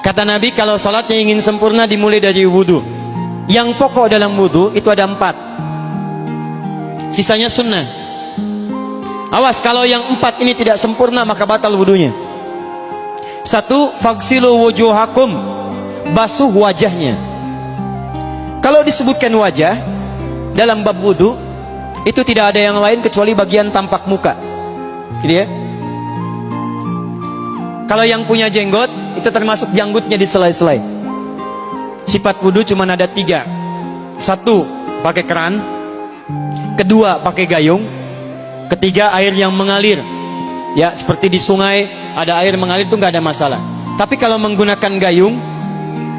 Kata Nabi, kalau salatnya ingin sempurna dimulai dari wudu. Yang pokok dalam wudu itu ada 4. Sisanya sunnah. Awas, kalau yang 4 ini tidak sempurna maka batal wudunya. 1. Faghsilu wujuhakum, basuh wajahnya. Kalau disebutkan wajah dalam bab wudu, itu tidak ada yang lain kecuali bagian tampak muka. Gitu ya. Kalau yang punya jenggot, itu termasuk janggutnya di selai-selai. Sifat wudu cuma ada 3. 1, pakai keran. 2, pakai gayung. 3, air yang mengalir. Ya, seperti di sungai ada air mengalir itu nggak ada masalah. Tapi kalau menggunakan gayung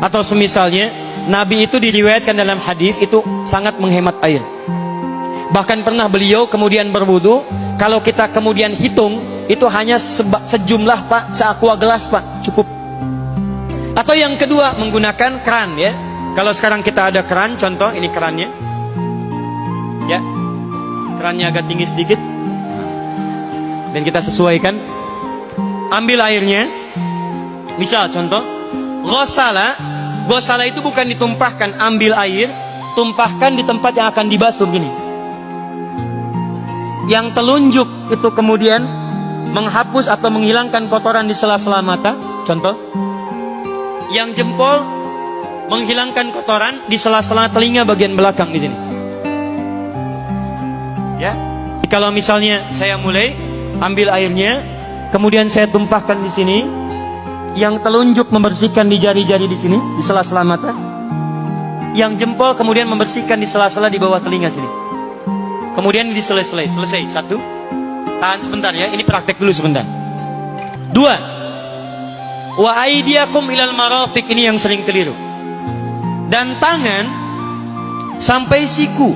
atau semisalnya, Nabi itu diriwayatkan dalam hadis itu sangat menghemat air. Bahkan pernah beliau kemudian berwudu, kalau kita kemudian hitung itu hanya sejumlah Pak, seaqua gelas Pak, cukup. Atau yang kedua menggunakan keran ya. Kalau sekarang kita ada keran, contoh ini kerannya. Ya. Kerannya agak tinggi sedikit. Dan kita sesuaikan. Ambil airnya. Misal contoh, ghasala. Ghasala itu bukan ditumpahkan, ambil air, tumpahkan di tempat yang akan dibasuh gini. Yang telunjuk itu kemudian menghapus atau menghilangkan kotoran di sela-sela mata, contoh. Yang jempol menghilangkan kotoran di sela-sela telinga bagian belakang di sini. Ya. Kalau misalnya saya mulai ambil airnya, kemudian saya tumpahkan di sini. Yang telunjuk membersihkan di jari-jari di sini, di sela-sela mata. Yang jempol kemudian membersihkan di sela-sela di bawah telinga sini. Kemudian di selesai. 1. Tahan sebentar ya, ini praktek dulu sebentar. 2. Wa aidiakum ilal marafiq, ini yang sering keliru. Dan tangan sampai siku.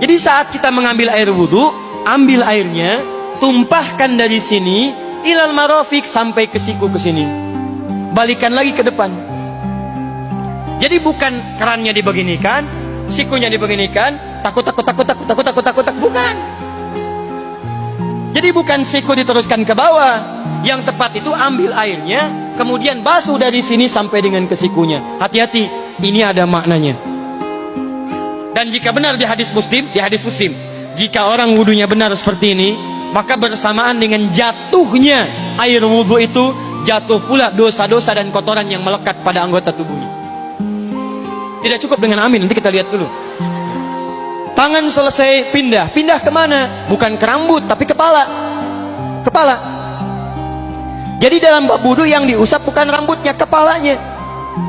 Jadi saat kita mengambil air wudu, ambil airnya, tumpahkan dari sini ilal marafiq sampai ke siku ke sini. Balikan lagi ke depan. Jadi bukan kerannya dibeginikan, sikunya dibeginikan, takut, bukan. Jadi bukan siku diteruskan ke bawah. Yang tepat itu ambil airnya, kemudian basuh dari sini sampai dengan ke sikunya. Hati-hati, ini ada maknanya. Dan jika benar di hadis Muslim, jika orang wudunya benar seperti ini, maka bersamaan dengan jatuhnya air wudu itu, jatuh pula dosa-dosa dan kotoran yang melekat pada anggota tubuhnya. Tidak cukup dengan amin, nanti kita lihat dulu. Tangan selesai pindah kemana? Bukan ke rambut, tapi kepala. Jadi dalam bab wudu yang diusap bukan rambutnya, kepalanya.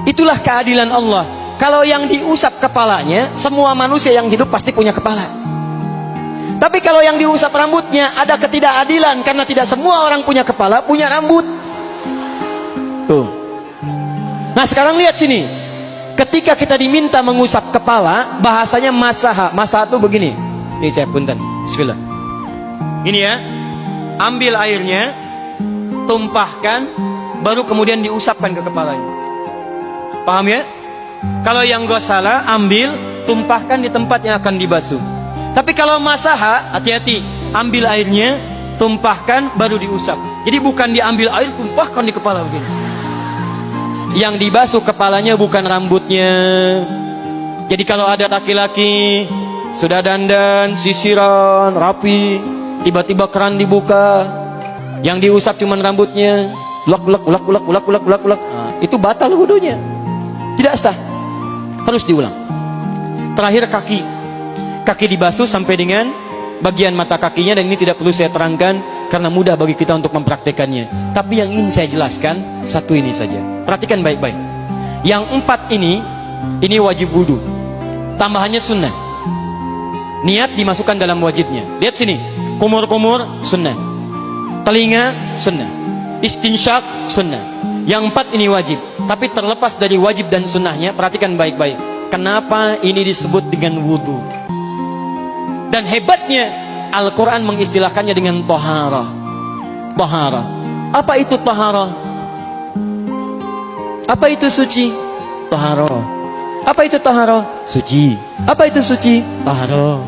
Itulah keadilan Allah. Kalau yang diusap kepalanya, semua manusia yang hidup pasti punya kepala. Tapi kalau yang diusap rambutnya, ada ketidakadilan karena tidak semua orang punya kepala, punya rambut. Tuh. Nah sekarang lihat sini. Ketika kita diminta mengusap kepala, bahasanya masaha. Masaha itu begini. Ini saya punten. Bismillah. Ini ya. Ambil airnya, tumpahkan, baru kemudian diusapkan ke kepalanya. Paham ya? Kalau yang ghasala, ambil, tumpahkan di tempat yang akan dibasuh. Tapi kalau masaha, hati-hati. Ambil airnya, tumpahkan, baru diusap. Jadi bukan diambil air, tumpahkan di kepala begini. Yang dibasuh kepalanya bukan rambutnya. Jadi kalau ada laki-laki sudah dandan, sisiran, rapi, tiba-tiba keran dibuka, yang diusap cuma rambutnya, ulak. Itu batal wudunya. Tidak sah. Harus diulang. Terakhir kaki dibasuh sampai dengan bagian mata kakinya, dan ini tidak perlu saya terangkan karena mudah bagi kita untuk mempraktekannya. Tapi yang ingin saya jelaskan satu ini saja. Perhatikan baik-baik. Yang 4 ini wajib wudu. Tambahannya sunnah. Niat dimasukkan dalam wajibnya. Lihat sini. Kumur-kumur sunnah. Telinga sunnah. Istinsyak sunnah. Yang 4 ini wajib. Tapi terlepas dari wajib dan sunnahnya, perhatikan baik-baik. Kenapa ini disebut dengan wudu? Dan hebatnya Al-Quran mengistilahkannya dengan taharah. Taharah. Apa itu taharah? Apa itu suci? Taharah. Apa itu taharah? Suci. Apa itu suci? Taharah.